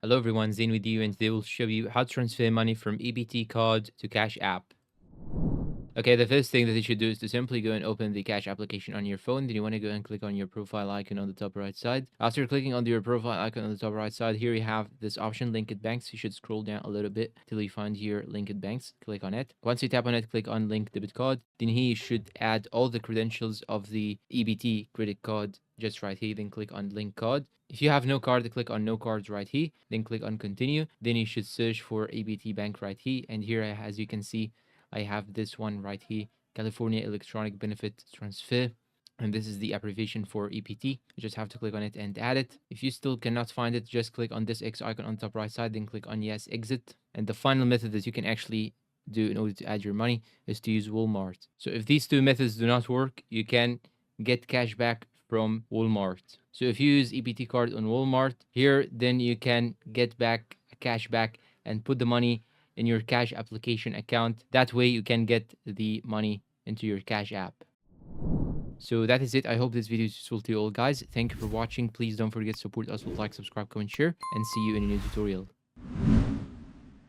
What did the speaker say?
Hello everyone, Zain with you, and today we'll show you how to transfer money from EBT card to Cash App. Okay, the first thing that you should do is to simply go and open the Cash application on your phone. Then you want to go and click on your profile icon on the top right side. After clicking on your profile icon on the top right side, here you have this option, Linked Banks. You should scroll down a little bit till you find here Linked Banks. Click on it. Once you tap on it, click on Link Debit Card. Then here you should add all the credentials of the EBT credit card just right here. Then click on Link Card. If you have no card, click on No Cards right here. Then click on Continue. Then you should search for EBT Bank right here. And here, as you can see, I have this one right here, California Electronic Benefit Transfer. And this is the abbreviation for EBT. You just have to click on it and add it. If you still cannot find it, just click on this X icon on the top right side, then click on Yes, Exit. And the final method that you can actually do in order to add your money is to use Walmart. So if these two methods do not work, you can get cash back from Walmart. So if you use EBT card on Walmart here, then you can get back cash back and put the money in your cash application account. That way you can get the money into your cash app. So that is it. I hope this video is useful to you all, guys. Thank you for watching. Please don't forget to support us with like, subscribe, comment, share, and see you in a new tutorial.